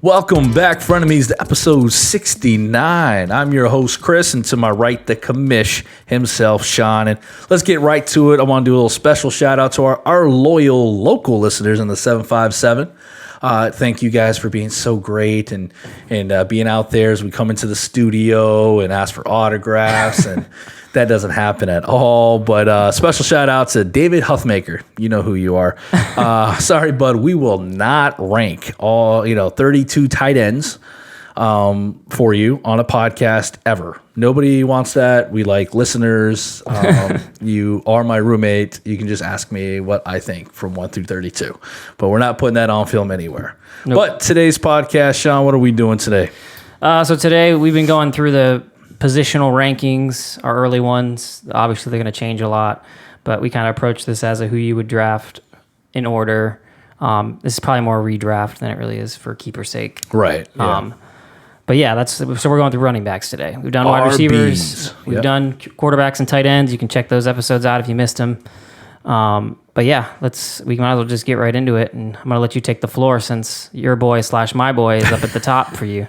Welcome back, frenemies, to episode 69. I'm your host, Chris, and to my right, the commish himself, Sean. And let's get right to it. I want to do a little special shout out to our loyal local listeners in the 757. Thank you guys for being so great and being out there as we come into the studio and ask for autographs. And that doesn't happen at all. But special shout out to David Huffmaker. You know who you are. Sorry, bud. We will not rank all 32 tight ends for you on a podcast ever. Nobody wants that. We like listeners. You are my roommate. You can just ask me what I think from 1 through 32. But we're not putting that on film anywhere. Nope. But today's podcast, Sean, what are we doing today? So today we've been going through the positional rankings, our early ones. Obviously, they're going to change a lot. But we kind of approach this as a who you would draft in order. This is probably more redraft than it really is for keeper's sake. Right. Yeah. But yeah, so we're going through running backs today. We've done wide receivers. We've done quarterbacks and tight ends. You can check those episodes out if you missed them. But yeah, we might as well just get right into it. And I'm going to let you take the floor since your boy / my boy is up at the top for you.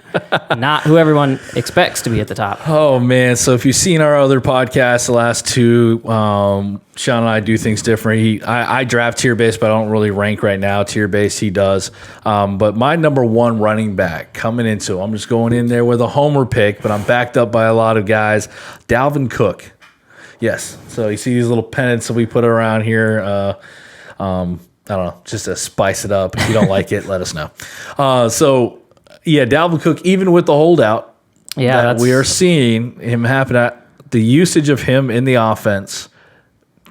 Not who everyone expects to be at the top. Oh, man. So if you've seen our other podcasts, the last two, Sean and I do things different. I draft tier-based, but I don't really rank right now. Tier-based, he does. But my number one running back coming into, I'm just going in there with a homer pick, but I'm backed up by a lot of guys. Dalvin Cook. Yes. So you see these little pennants that we put around here. I don't know, just to spice it up. If you don't like it, let us know. So, yeah, Dalvin Cook, even with the holdout that we are seeing him happen, the usage of him in the offense,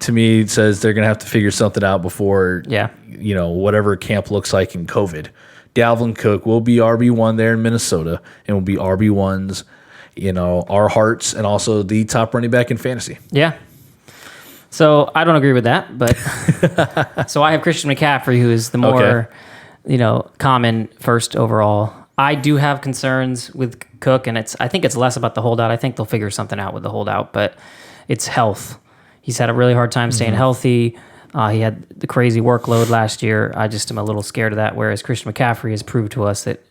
to me, says they're going to have to figure something out before, whatever camp looks like in COVID. Dalvin Cook will be RB1 there in Minnesota and will be RB1's, our hearts, and also the top running back in fantasy. Yeah. So I don't agree with that, but so I have Christian McCaffrey, who is the more, common first overall. I do have concerns with Cook, and I think it's less about the holdout. I think they'll figure something out with the holdout, but it's health. He's had a really hard time staying healthy. He had the crazy workload last year. I just am a little scared of that, whereas Christian McCaffrey has proved to us that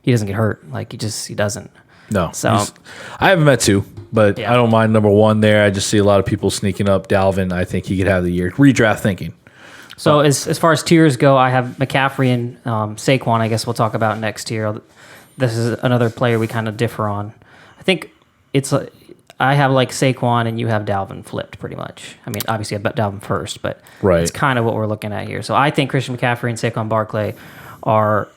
he doesn't get hurt. Like, he doesn't. No. So I haven't met two, but I don't mind number one there. I just see a lot of people sneaking up Dalvin. I think he could have the year. Redraft thinking. So as far as tiers go, I have McCaffrey and Saquon, I guess we'll talk about next tier. This is another player we kind of differ on. I think I have like Saquon and you have Dalvin flipped pretty much. I mean, obviously I bet Dalvin first, but it's kind of what we're looking at here. So I think Christian McCaffrey and Saquon Barkley are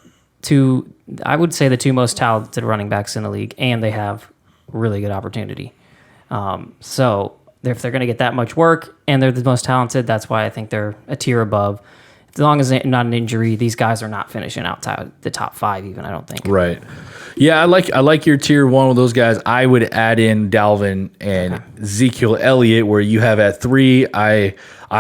I would say the two most talented running backs in the league, and they have really good opportunity. So if they're going to get that much work and they're the most talented, that's why I think they're a tier above. As long as it's not an injury, these guys are not finishing outside the top 5 even, I don't think. Right. Yeah, I like your tier one with those guys. I would add in Dalvin and Ezekiel Elliott, where you have at 3. I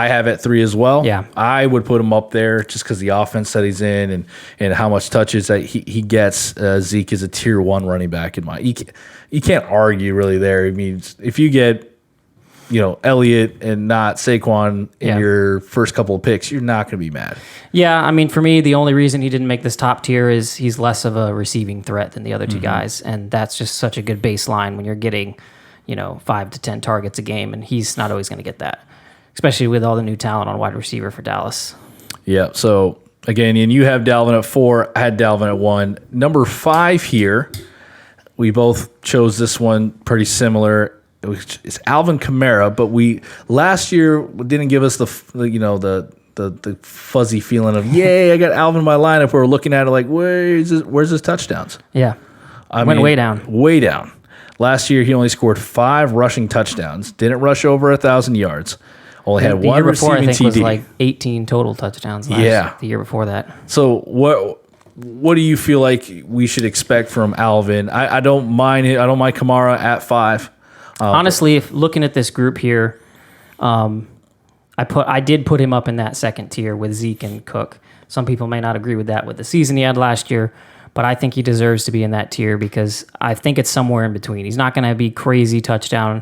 have at 3 as well. Yeah. I would put him up there just because the offense that he's in and how much touches that he gets. Zeke is a tier 1 running back in my. You can't argue really there. I mean, if you get Elliott and not Saquon in your first couple of picks, you're not going to be mad. Yeah, I mean, for me, the only reason he didn't make this top tier is he's less of a receiving threat than the other two guys, and that's just such a good baseline when you're getting 5 to 10 targets a game, and he's not always going to get that, especially with all the new talent on wide receiver for Dallas. Yeah, so again, and you have Dalvin at 4, I had Dalvin at 1. Number 5 here, we both chose this one pretty similar. It's Alvin Kamara, but we last year didn't give us the fuzzy feeling of yay, I got Alvin in my lineup. We were looking at it like, where's his touchdowns? Yeah, went way down. Way down. Last year he only scored 5 rushing touchdowns. Didn't rush over 1,000 yards. Only had one receiving TD. I think was like 18 total touchdowns. The year before that. So what do you feel like we should expect from Alvin? I don't mind it. I don't mind Kamara at 5. Honestly, if looking at this group here, I did put him up in that second tier with Zeke and Cook. Some people may not agree with that with the season he had last year, but I think he deserves to be in that tier because I think it's somewhere in between. He's not going to be crazy touchdown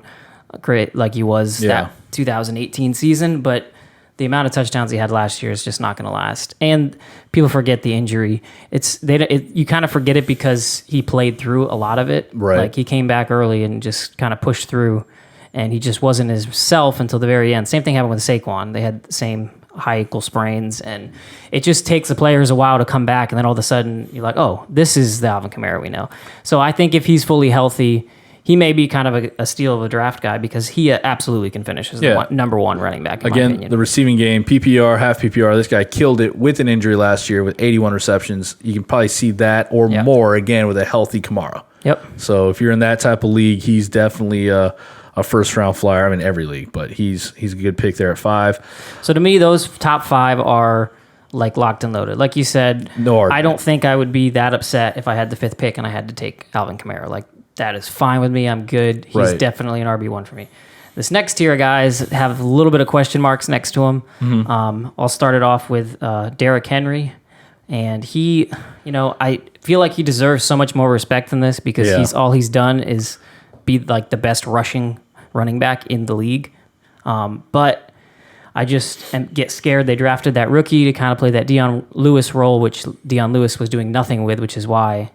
like he was that 2018 season, but the amount of touchdowns he had last year is just not going to last. And people forget the injury. You kind of forget it because he played through a lot of it. Right. Like he came back early and just kind of pushed through, and he just wasn't himself until the very end. Same thing happened with Saquon. They had the same high ankle sprains, and it just takes the players a while to come back, and then all of a sudden you're like, oh, this is the Alvin Kamara we know. So I think if he's fully healthy, he may be kind of a steal of a draft guy because he absolutely can finish as the number one running back, in my opinion. The receiving game, PPR, half PPR, this guy killed it with an injury last year with 81 receptions. You can probably see that or more again with a healthy Kamara. Yep. So if you're in that type of league, he's definitely a first-round flyer. I mean, every league, but he's a good pick there at 5. So to me, those top 5 are like locked and loaded. Like you said, I don't think I would be that upset if I had the 5th pick and I had to take Alvin Kamara. Like, that is fine with me. I'm good. He's definitely an RB1 for me. This next tier of guys have a little bit of question marks next to him. Mm-hmm. I'll start it off with Derrick Henry. And he, I feel like he deserves so much more respect than this because all he's done is be like the best rushing running back in the league. But I just get scared. They drafted that rookie to kind of play that Dion Lewis role, which Dion Lewis was doing nothing with, which is why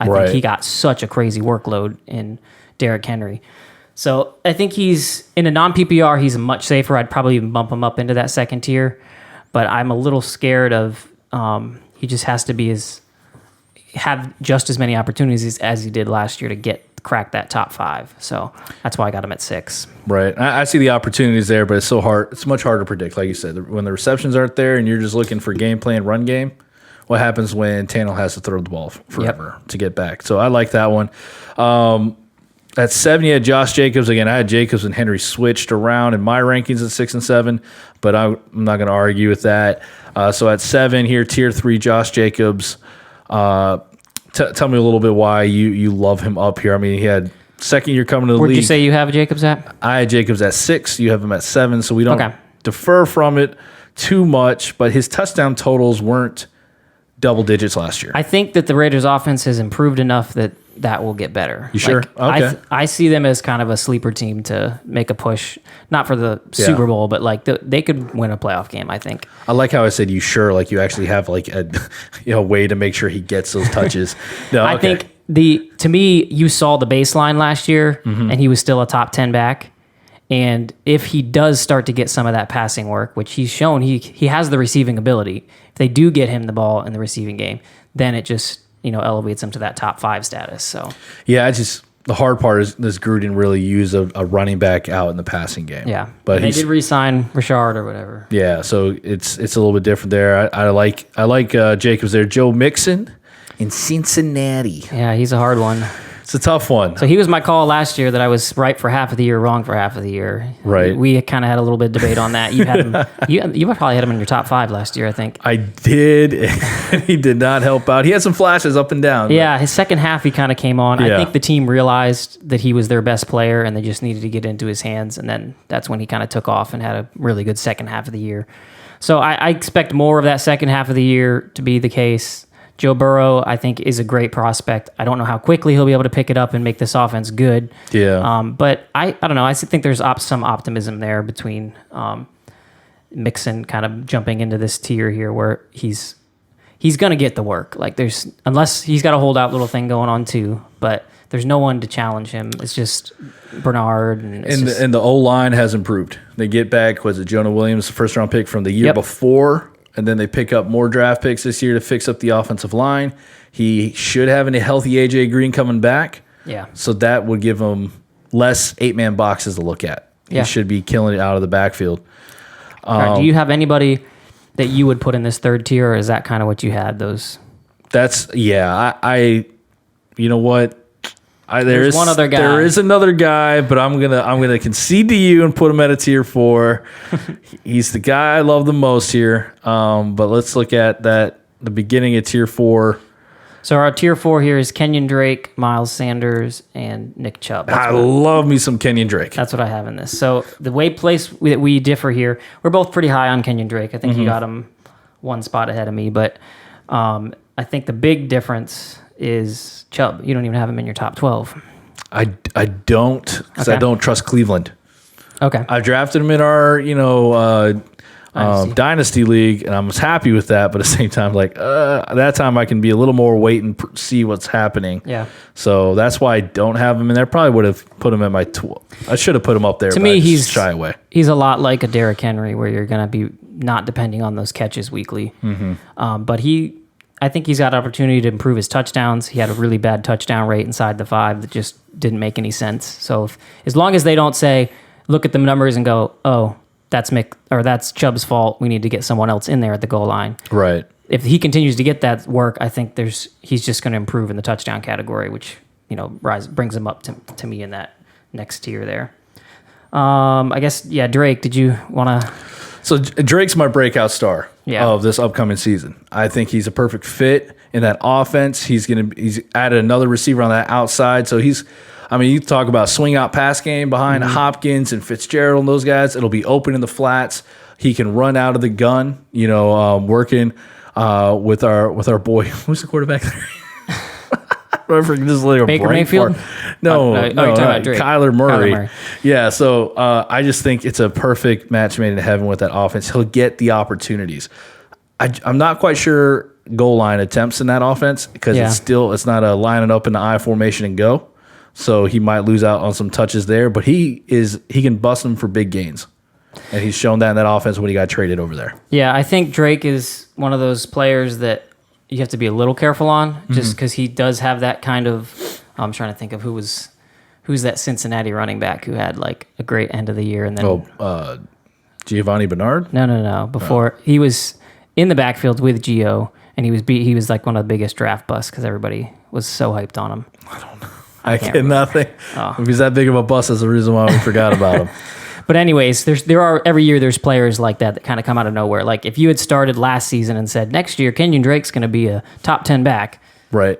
I think he got such a crazy workload in Derrick Henry. So I think he's in a non-PPR, he's much safer. I'd probably even bump him up into that second tier, but I'm a little scared of he just has to have just as many opportunities as he did last year to crack that top 5. So that's why I got him at 6. Right. I see the opportunities there, but it's so hard. It's much harder to predict. Like you said, when the receptions aren't there and you're just looking for game plan, run game, what happens when Tannehill has to throw the ball forever to get back. So I like that one. At 7, you had Josh Jacobs. Again, I had Jacobs and Henry switched around in my rankings at 6 and 7, but I'm not going to argue with that. So at 7 here, tier 3, Josh Jacobs. Tell me a little bit why you love him up here. I mean, he had second year coming to the league. Where'd you say you have Jacobs at? I had Jacobs at 6. You have him at 7, so we don't defer from it too much, but his touchdown totals weren't double digits last year. I think that the Raiders' offense has improved enough that will get better. You sure? Okay. I see them as kind of a sleeper team to make a push, not for the Super Bowl, but like they could win a playoff game, I think. I like how I said you sure, like you actually have like a way to make sure he gets those touches. No, I think to me, you saw the baseline last year, and he was still a top 10 back. And if he does start to get some of that passing work, which he's shown he has the receiving ability, if they do get him the ball in the receiving game, then it just elevates him to that top 5 status. So the hard part is this Gruden really used a running back out in the passing game. Yeah, but they did re-sign Richard or whatever. Yeah, so it's a little bit different there. I like Jacobs there. Joe Mixon in Cincinnati. Yeah, he's a hard one. It's a tough one. So he was my call last year that I was right for half of the year, wrong for half of the year. Right. We kind of had a little bit of debate on that. You had him. You probably had him in your top 5 last year, I think. I did. He did not help out. He had some flashes up and down. Yeah, his second half he kind of came on. Yeah. I think the team realized that he was their best player and they just needed to get into his hands. And then that's when he kind of took off and had a really good second half of the year. So I expect more of that second half of the year to be the case. Joe Burrow, I think, is a great prospect. I don't know how quickly he'll be able to pick it up and make this offense good. Yeah. But I don't know. I think there's some optimism there between Mixon kind of jumping into this tier here where he's going to get the work. Like unless he's got a holdout little thing going on too, but there's no one to challenge him. It's just Bernard. And the O-line has improved. They get back, was it Jonah Williams, the first round pick from the year before? And then they pick up more draft picks this year to fix up the offensive line. He should have a healthy A.J. Green coming back. Yeah. So that would give him less 8-man boxes to look at. He should be killing it out of the backfield. Right. Do you have anybody that you would put in this third tier, or is that kind of what you had? I you know what? There's one other guy. There is another guy, but I'm gonna concede to you and put him at a tier 4. He's the guy I love the most here. But let's look at the beginning of tier 4. So our tier 4 here is Kenyon Drake, Miles Sanders, and Nick Chubb. I love me some Kenyon Drake. That's what I have in this. So the place that we differ here, we're both pretty high on Kenyon Drake. I think you got him one spot ahead of me, but I think the big difference is Chubb. You don't even have him in your top 12. I don't, because I don't trust Cleveland. Okay. I drafted him in our Dynasty League, and I was happy with that. But at the same time, like at that time, I can be a little more wait and see what's happening. Yeah. So that's why I don't have him in there. Probably would have put him at my 12. I should have put him up there. To but me, I just he's shy away. He's a lot like a Derrick Henry, where you're going to be not depending on those catches weekly. But I think he's got opportunity to improve his touchdowns. He had a really bad touchdown rate inside the 5 that just didn't make any sense. So as long as they don't say, look at the numbers and go, oh, that's Chubb's fault. We need to get someone else in there at the goal line. Right. If he continues to get that work, I think he's just going to improve in the touchdown category, which brings him up to me in that next tier there. I guess Drake. Did you want to? So Drake's my breakout star Yeah. of this upcoming season. I think he's a perfect fit in that offense. He's added another receiver on that outside, so you talk about swing out pass game behind Hopkins and Fitzgerald and those guys. It'll be open in the flats. He can run out of the gun, working with our boy. Who's the quarterback there? Baker Mayfield? No, you're talking about Drake. Kyler Murray. Kyler Murray. Yeah, so I just think it's a perfect match made in heaven with that offense. He'll get the opportunities. I'm not quite sure goal line attempts in that offense because it's not a line it up in the I formation and go. So he might lose out on some touches there, but he can bust them for big gains. And he's shown that in that offense when he got traded over there. Yeah, I think Drake is one of those players that you have to be a little careful on just because he does have that kind of I'm trying to think of who's that Cincinnati running back who had like a great end of the year and then Giovanni Bernard? No. Before he was in the backfield with Gio and he was like one of the biggest draft busts because everybody was so hyped on him. I don't know. I get nothing. If he's that big of a bust, that's the reason why we forgot about him. But anyways, every year there's players like that kind of come out of nowhere. Like if you had started last season and said next year Kenyon Drake's going to be a top 10 back, right?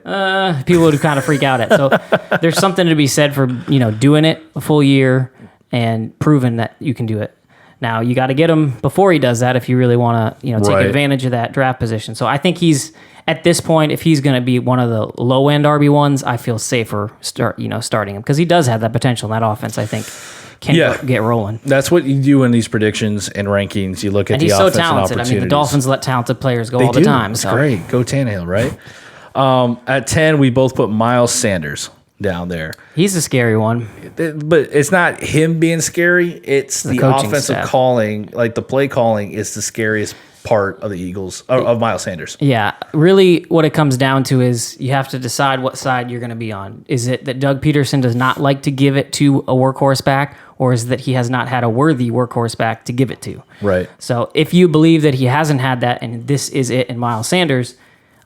People would kind of freak out at. So there's something to be said for doing it a full year and proving that you can do it. Now you got to get him before he does that if you really want to take advantage of that draft position. So I think he's at this point, if he's going to be one of the low end RB1s, I feel safer starting him because he does have that potential in that offense. I think can get rolling. That's what you do in these predictions and rankings. You look at and the he's so offense talented. and I mean, the Dolphins let talented players go all the time. It's great. Go Tannehill, right? At 10, we both put Miles Sanders down there. He's a scary one. But it's not him being scary. It's the offensive staff. Calling, like the play calling is the scariest part of the Eagles, of Miles Sanders. Yeah. Really what it comes down to is you have to decide what side you're going to be on. Is it that Doug Peterson does not like to give it to a workhorse back, or is it that he has not had a worthy workhorse back to give it to? Right. So if you believe that he hasn't had that and this is it in Miles Sanders,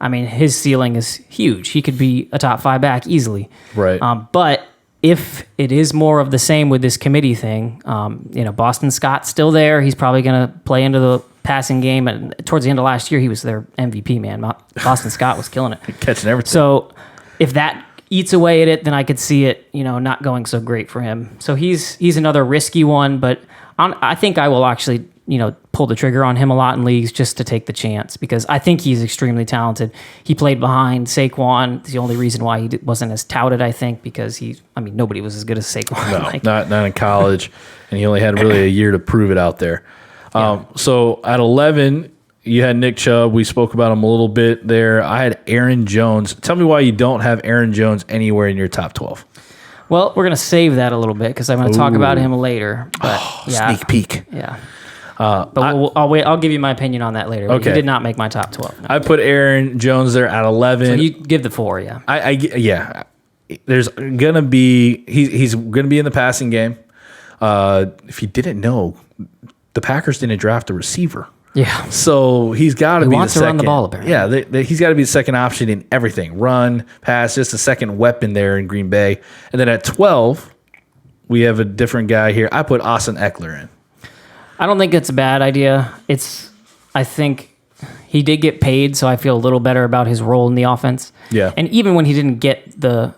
I mean, his ceiling is huge. He could be a top 5 back easily. Right. But if it is more of the same with this committee thing, Boston Scott's still there. He's probably going to play into the passing game. And towards the end of last year, he was their MVP, man. Boston Scott was killing it. Catching everything. So if that eats away at it, then I could see it, not going so great for him. So he's another risky one, but I think I will actually, pull the trigger on him a lot in leagues just to take the chance because I think he's extremely talented. He played behind Saquon. It's the only reason why he wasn't as touted, I think, because nobody was as good as Saquon. No, not in college, and he only had really a year to prove it out there. So at 11, you had Nick Chubb. We spoke about him a little bit there. I had Aaron Jones. Tell me why you don't have Aaron Jones anywhere in your top 12. Well, we're going to save that a little bit because I'm going to talk about him later. But sneak peek. Yeah. But I'll wait. I'll give you my opinion on that later. Okay. He did not make my top 12. No. I put Aaron Jones there at 11. So you give the 4, yeah. There's gonna be he's gonna be in the passing game. If you didn't know, the Packers didn't draft a receiver. Yeah. So he's got to be the second. Run the ball, apparently. Yeah, he's got to be the second option in everything. Run, pass, just a second weapon there in Green Bay. And then at 12, we have a different guy here. I put Austin Eckler in. I don't think it's a bad idea. I think he did get paid, so I feel a little better about his role in the offense. Yeah. And even when he didn't get the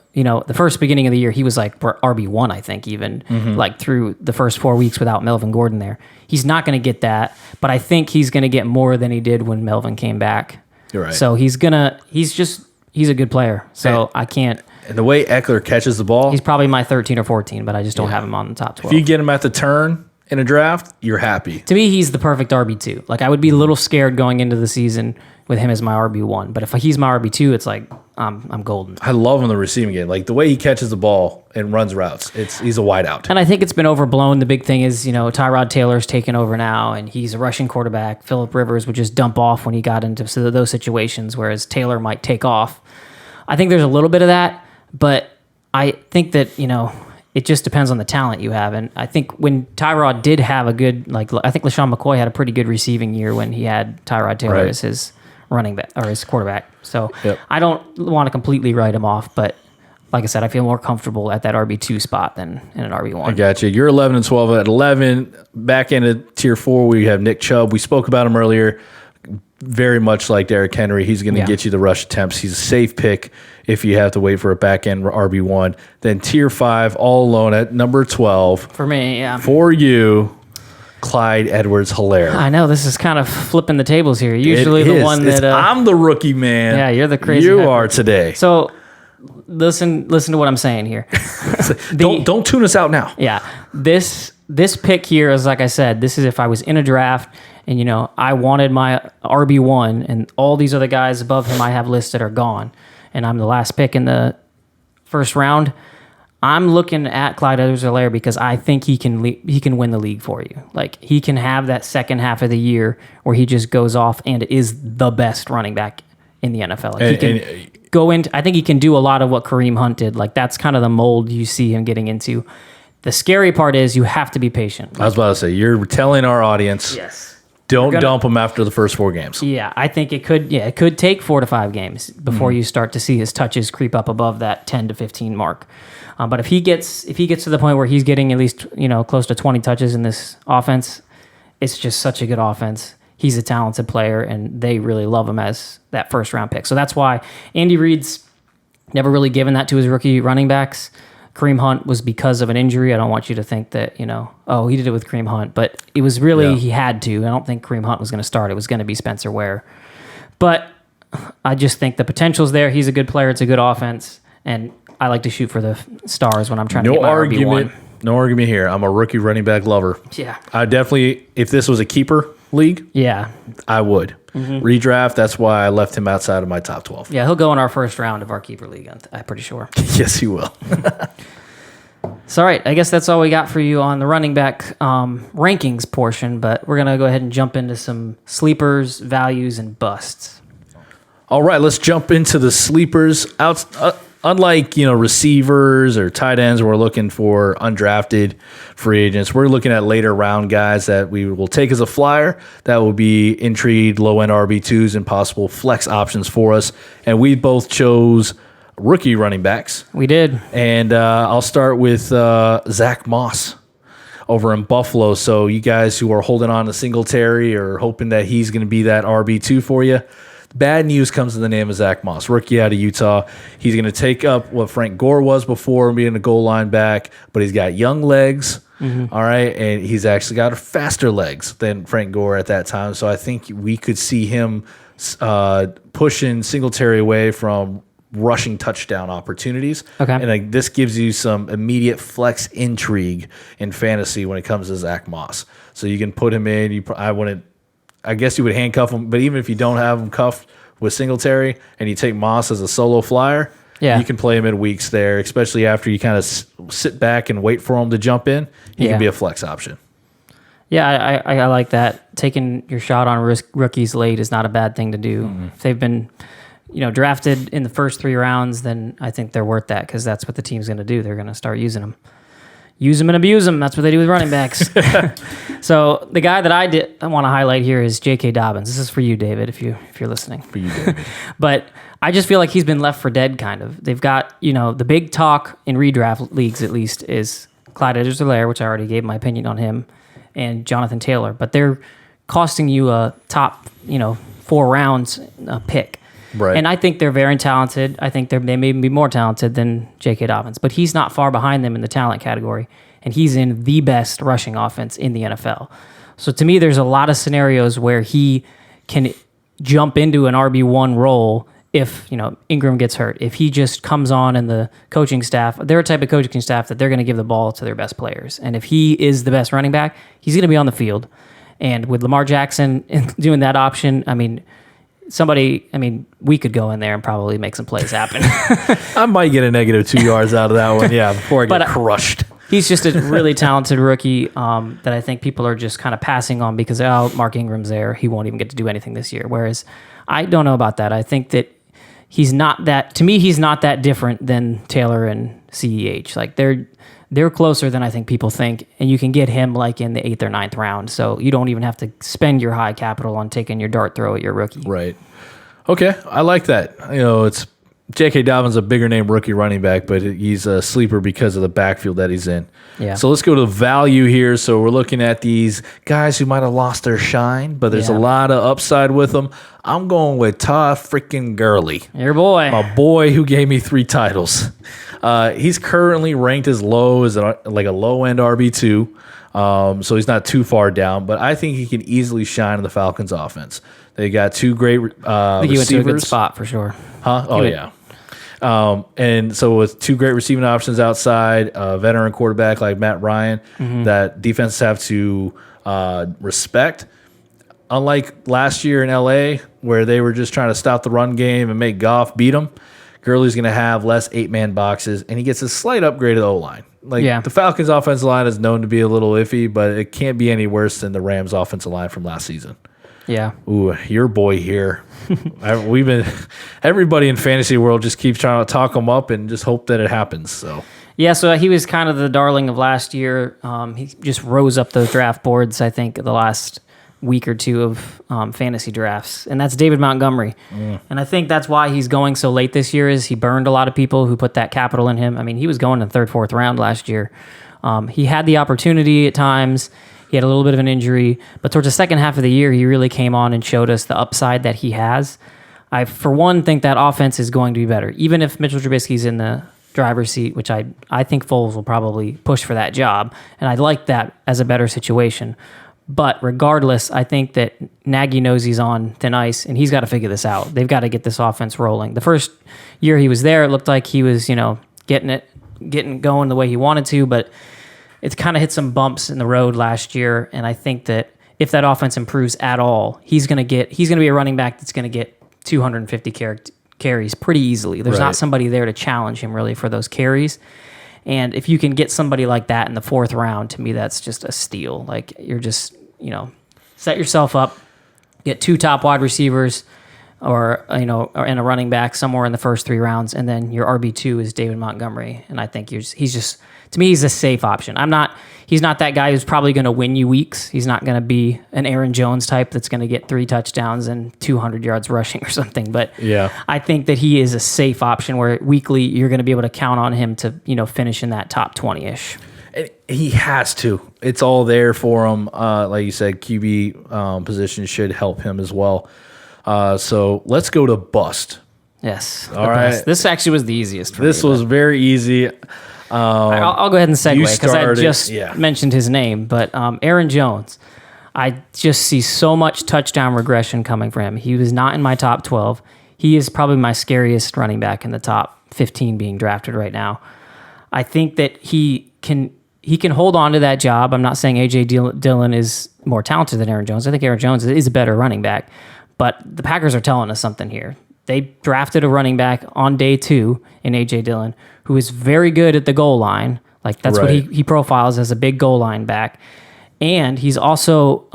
first beginning of the year, he was like RB1, I think, even like through the first 4 weeks without Melvin Gordon there. He's not going to get that, but I think he's going to get more than he did when Melvin came back. You're right. So he's a good player. So I can't. And the way Eckler catches the ball, he's probably my 13 or 14, but I just don't have him on the top 12. If you get him at the turn in a draft, you're happy. To me, he's the perfect RB2. Like, I would be a little scared going into the season with him as my RB1. But if he's my RB2, it's like, I'm golden. I love him in the receiving game. Like, the way he catches the ball and runs routes, he's a wideout. And I think it's been overblown. The big thing is, Tyrod Taylor's taken over now, and he's a rushing quarterback. Phillip Rivers would just dump off when he got into those situations, whereas Taylor might take off. I think there's a little bit of that, but I think that, it just depends on the talent you have. And I think when Tyrod did have I think LaShawn McCoy had a pretty good receiving year when he had Tyrod Taylor as his running back or his quarterback. So I don't want to completely write him off, but like I said, I feel more comfortable at that RB2 spot than in an RB1. I got you. You're 11 and 12 at 11. Back into tier 4, we have Nick Chubb. We spoke about him earlier. Very much like Derrick Henry, he's going to get you the rush attempts. He's a safe pick if you have to wait for a back end RB1. Then tier 5, all alone at number 12. For me, yeah. For you, Clyde Edwards-Helaire. I know, this is kind of flipping the tables here. Usually the one that... I'm the rookie, man. Yeah, you're the crazy You heifer. are today. So listen to what I'm saying here. Don't tune us out now. Yeah. This pick here is, like I said, this is if I was in a draft and, I wanted my RB1 and all these other guys above him I have listed are gone, and I'm the last pick in the first round, I'm looking at Clyde Edwards-Helaire because I think he can win the league for you. Like, he can have that second half of the year where he just goes off and is the best running back in the NFL. Like, he can go into, I think he can do a lot of what Kareem Hunt did. Like, that's kind of the mold you see him getting into. The scary part is you have to be patient. I was about to say, you're telling our audience, don't dump him after the first 4 games. Yeah, I think it could take 4 to 5 games before you start to see his touches creep up above that 10 to 15 mark. But if he gets to the point where he's getting at least close to 20 touches in this offense, it's just such a good offense. He's a talented player, and they really love him as that first round pick. So that's why Andy Reid's never really given that to his rookie running backs. Kareem Hunt was because of an injury. I don't want you to think that, he did it with Kareem Hunt, but it was really, he had to. I don't think Kareem Hunt was going to start. It was going to be Spencer Ware. But I just think the potential's there. He's a good player. It's a good offense. And I like to shoot for the stars when I'm trying to get my RB1. No argument here. I'm a rookie running back lover. Yeah. I definitely, if this was a keeper league, I would. Redraft, that's why I left him outside of my top 12. Yeah, he'll go in our first round of our keeper league, I'm pretty sure. Yes, he will. So, all right, I guess that's all we got for you on the running back rankings portion, but we're going to go ahead and jump into some sleepers, values, and busts. All right, let's jump into the sleepers. Unlike, receivers or tight ends, we're looking for undrafted free agents. We're looking at later round guys that we will take as a flyer that will be intrigued, low-end RB2s and possible flex options for us. And we both chose rookie running backs. We did. And I'll start with Zach Moss over in Buffalo. So you guys who are holding on to Singletary or hoping that he's going to be that RB2 for you, bad news comes in the name of Zach Moss, rookie out of Utah. He's going to take up what Frank Gore was before, being a goal line back, but he's got young legs, all right, and he's actually got faster legs than Frank Gore at that time. So I think we could see him pushing Singletary away from rushing touchdown opportunities. Okay. And this gives you some immediate flex intrigue in fantasy when it comes to Zach Moss. So you can put him in. I guess you would handcuff him, but even if you don't have him cuffed with Singletary and you take Moss as a solo flyer, you can play him in weeks there, especially after you kind of sit back and wait for him to jump in. He can be a flex option. Yeah, I like that. Taking your shot on rookies late is not a bad thing to do. If they've been drafted in the first 3 rounds, then I think they're worth that because that's what the team's going to do. They're going to start using them. Use them and abuse them. That's what they do with running backs. So the guy that I want to highlight here is J.K. Dobbins. This is for you, David, if you're listening. For you, David. But I just feel like he's been left for dead, kind of. They've got, the big talk in redraft leagues, at least, is Clyde Edwards-Helaire, which I already gave my opinion on him, and Jonathan Taylor. But they're costing you a top, 4 rounds pick. Right. And I think they're very talented. I think they may be more talented than J.K. Dobbins, but he's not far behind them in the talent category, and he's in the best rushing offense in the NFL. So to me, there's a lot of scenarios where he can jump into an RB1 role if, Ingram gets hurt, if he just comes on and the coaching staff, they're a type of coaching staff that they're going to give the ball to their best players. And if he is the best running back, he's going to be on the field. And with Lamar Jackson doing that option, we could go in there and probably make some plays happen. I might get a negative 2 yards out of that one, before I get crushed. He's just a really talented rookie that I think people are just kind of passing on because, Mark Ingram's there. He won't even get to do anything this year. Whereas I don't know about that. I think that he's not that different than Taylor and CEH. Like they're closer than I think people think, and you can get him like in the 8th or 9th round. So you don't even have to spend your high capital on taking your dart throw at your rookie. Right. Okay, I like that. It's J.K. Dobbins a bigger name rookie running back, but he's a sleeper because of the backfield that he's in. Yeah. So let's go to value here. So we're looking at these guys who might have lost their shine, but there's a lot of upside with them. I'm going with Todd freaking Gurley. Your boy. My boy who gave me 3 titles. He's currently ranked as low as like a low-end RB2, so he's not too far down, but I think he can easily shine in the Falcons' offense. They got 2 great I think he went to a good spot for sure. Huh? Oh, yeah. And so with 2 great receiving options outside, a veteran quarterback like Matt Ryan, that defenses have to respect. Unlike last year in LA, where they were just trying to stop the run game and make Goff beat them, Gurley's going to have less 8-man boxes, and he gets a slight upgrade of the O-line. The Falcons' offensive line is known to be a little iffy, but it can't be any worse than the Rams' offensive line from last season. Yeah. Ooh, your boy here. Everybody in fantasy world just keeps trying to talk him up and just hope that it happens. So he was kind of the darling of last year. He just rose up those draft boards, I think, the last week or 2 of fantasy drafts, and that's David Montgomery. And I think that's why he's going so late this year is he burned a lot of people who put that capital in him. I mean, he was going in the 3rd, 4th round last year. He had the opportunity at times. He had a little bit of an injury, but towards the second half of the year, he really came on and showed us the upside that he has. I, for one, think that offense is going to be better. Even if Mitchell Trubisky's in the driver's seat, which I think Foles will probably push for that job, and I'd like that as a better situation. But regardless, I think that Nagy knows he's on thin ice, and he's got to figure this out. They've got to get this offense rolling. The first year he was there, it looked like he was, getting going the way he wanted to, but it's kind of hit some bumps in the road last year, and I think that if that offense improves at all, he's going to be a running back that's going to get 250 carries pretty easily. There's not somebody there to challenge him really for those carries. And if you can get somebody like that in the 4th round, to me, that's just a steal. Like you're just, set yourself up, get 2 top wide receivers or and a running back somewhere in the first 3 rounds. And then your RB2 is David Montgomery. And I think he's just, to me, he's a safe option. He's not that guy who's probably going to win you weeks. He's not going to be an Aaron Jones type that's going to get 3 touchdowns and 200 yards rushing or something. But I think that he is a safe option where weekly you're going to be able to count on him to, finish in that top 20-ish. He has to. It's all there for him. Like you said, QB position should help him as well. So let's go to bust. Yes. All right. Best. This actually was the easiest for This me, was very easy. I'll go ahead and segue because I just yeah. mentioned his name. But Aaron Jones, I just see so much touchdown regression coming for him. He was not in my top 12. He is probably my scariest running back in the top 15 being drafted right now. I think that he can hold on to that job. I'm not saying A.J. Dillon is more talented than Aaron Jones. I think Aaron Jones is a better running back. But the Packers are telling us something here. They drafted a running back on day 2 in A.J. Dillon who is very good at the goal line. Like that's what he profiles as a big goal line back. And he's also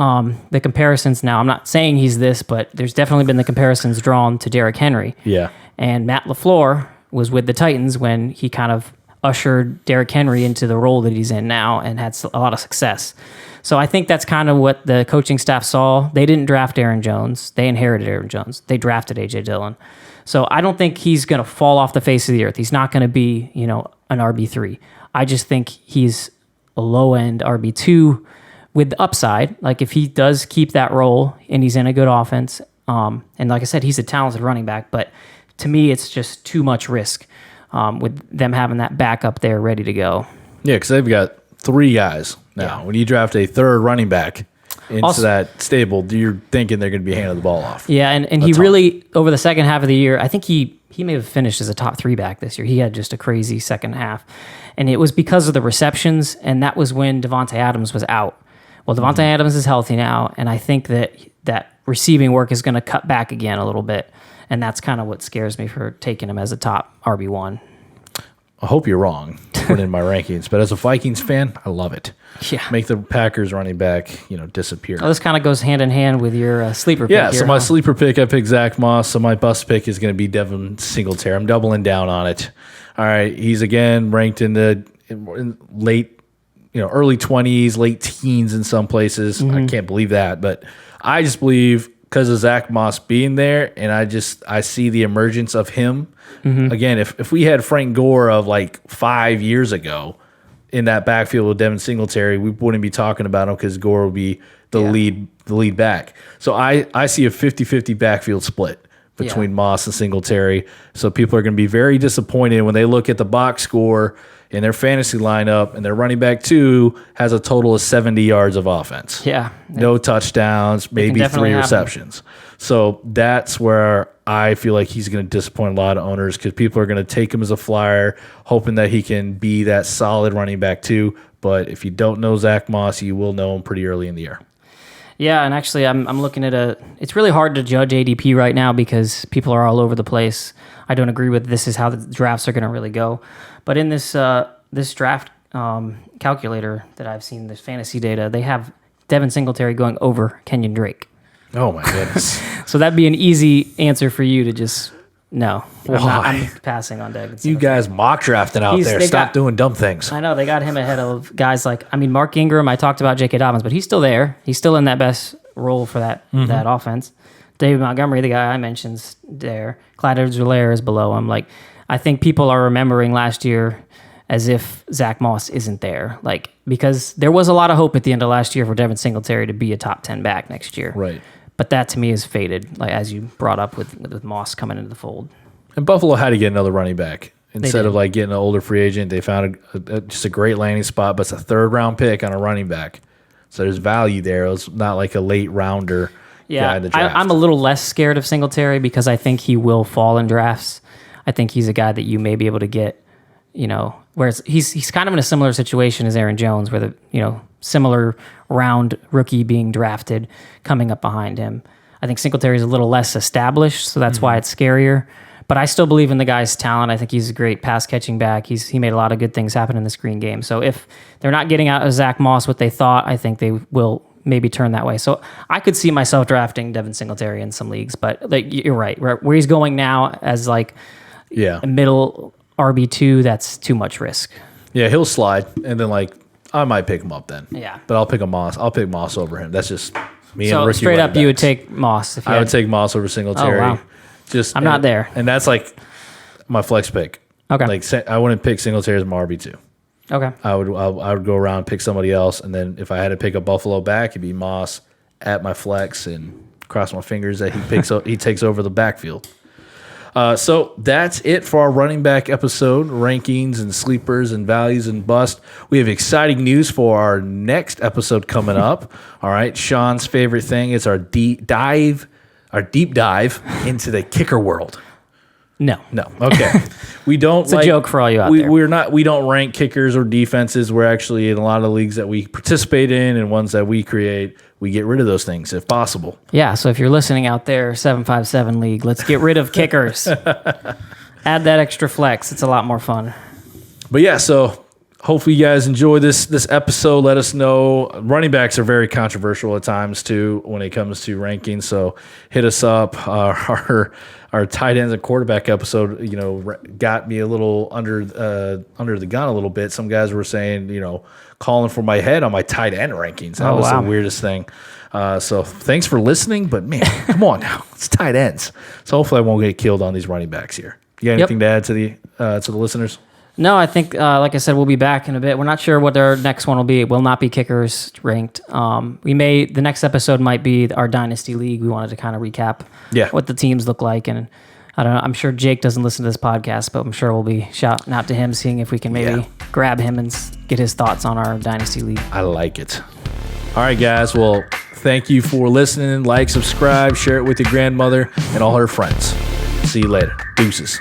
the comparisons now. I'm not saying he's this, but there's definitely been the comparisons drawn to Derrick Henry. Yeah. And Matt LaFleur was with the Titans when he kind of ushered Derrick Henry into the role that he's in now and had a lot of success. So I think that's kind of what the coaching staff saw. They didn't draft Aaron Jones. They inherited Aaron Jones. They drafted A.J. Dillon. So I don't think he's going to fall off the face of the earth. He's not going to be, an RB3. I just think he's a low-end RB2 with the upside. Like if he does keep that role and he's in a good offense, and like I said, he's a talented running back, but to me, it's just too much risk with them having that backup there ready to go. Yeah, because they've got 3 guys now. Yeah. When you draft a 3rd running back, into that stable, you're thinking they're going to be handing the ball off. Yeah, and he really, over the second half of the year, I think he may have finished as a top 3 back this year. He had just a crazy second half. And it was because of the receptions, and that was when Devontae Adams was out. Well, Devontae Adams is healthy now, and I think that receiving work is going to cut back again a little bit. And that's kind of what scares me for taking him as a top RB1. I hope you're wrong put in my rankings, but as a Vikings fan, I love it. Yeah. Make the Packers running back, disappear. Well, this kind of goes hand in hand with your sleeper pick. Yeah, so my sleeper pick, I picked Zach Moss. So my bust pick is going to be Devin Singletary. I'm doubling down on it. All right, he's again ranked in the late, early 20s, late teens in some places. I can't believe that, but I just believe because of Zach Moss being there, and I see the emergence of him. Again, if we had Frank Gore of like 5 years ago in that backfield with Devin Singletary, we wouldn't be talking about him because Gore would be the lead back. So I see a 50-50 backfield split between Moss and Singletary. So people are going to be very disappointed when they look at the box score in their fantasy lineup, and their running back 2 has a total of 70 yards of offense. Yeah. No touchdowns, maybe 3 receptions. So that's where I feel like he's going to disappoint a lot of owners because people are going to take him as a flyer, hoping that he can be that solid running back 2. But if you don't know Zach Moss, you will know him pretty early in the year. Yeah, and actually I'm looking at it's really hard to judge ADP right now because people are all over the place. I don't agree with this is how the drafts are going to really go. But in this draft calculator that I've seen, this fantasy data, they have Devin Singletary going over Kenyon Drake. Oh, my goodness. So that'd be an easy answer for you to just, no. Why? I'm passing on Devin Singletary. You guys mock drafting out there. Stop doing dumb things. I know. They got him ahead of guys like, Mark Ingram, I talked about J.K. Dobbins, but he's still there. He's still in that best role for that offense. David Montgomery, the guy I mentioned, is there. Clyde Edwards-Helaire is below him. Like, I think people are remembering last year as if Zach Moss isn't there. Like, because there was a lot of hope at the end of last year for Devin Singletary to be a top 10 back next year. Right. But that to me is faded, like as you brought up with Moss coming into the fold. And Buffalo had to get another running back. Instead of like getting an older free agent, they found just a great landing spot, but it's a 3rd-round pick on a running back. So there's value there. It was not like a late rounder. Yeah, I'm a little less scared of Singletary because I think he will fall in drafts. I think he's a guy that you may be able to get, whereas he's kind of in a similar situation as Aaron Jones, where the similar round rookie being drafted coming up behind him. I think Singletary is a little less established, so that's why it's scarier. But I still believe in the guy's talent. I think he's a great pass catching back. He made a lot of good things happen in the screen game. So if they're not getting out of Zach Moss what they thought, I think they will maybe turn that way. So I could see myself drafting Devin Singletary in some leagues, but like you're right. Where he's going now as like a middle RB2, that's too much risk. Yeah, he'll slide, and then like I might pick him up then. Yeah, but I'll pick Moss. I'll pick Moss over him. That's just me. So and rookie straight up, backs. You would take Moss. If you I would take Moss over Singletary. Oh, wow. I'm not there, and that's like my flex pick. Okay, like I wouldn't pick Singletary as my RB2. Okay, I would go around and pick somebody else, and then if I had to pick a Buffalo back, it'd be Moss at my flex, and cross my fingers that he takes over the backfield. So that's it for our running back episode, rankings and sleepers and values and bust. We have exciting news for our next episode coming up. All right, Sean's favorite thing is our deep dive into the kicker world. No. Okay. We don't. It's a joke for all you out there. We don't rank kickers or defenses. We're actually in a lot of leagues that we participate in and ones that we create. We get rid of those things if possible. Yeah. So if you're listening out there, 757 League, let's get rid of kickers. Add that extra flex. It's a lot more fun. But yeah, so hopefully you guys enjoy this episode. Let us know. Running backs are very controversial at times too when it comes to rankings. So hit us up. Our tight ends and quarterback episode, got me a little under the gun a little bit. Some guys were saying, calling for my head on my tight end rankings. That was the weirdest thing. So thanks for listening, but man, come on now, it's tight ends. So hopefully I won't get killed on these running backs here. You got anything to add to the listeners? No, I think, like I said, we'll be back in a bit. We're not sure what our next one will be. It will not be kickers ranked. The next episode might be our Dynasty League. We wanted to kind of recap what the teams look like. And I don't know, I'm sure Jake doesn't listen to this podcast, but I'm sure we'll be shouting out to him, seeing if we can maybe grab him and get his thoughts on our Dynasty League. I like it. All right, guys. Well, Thank you for listening. Like, subscribe, share it with your grandmother and all her friends. See you later. Deuces.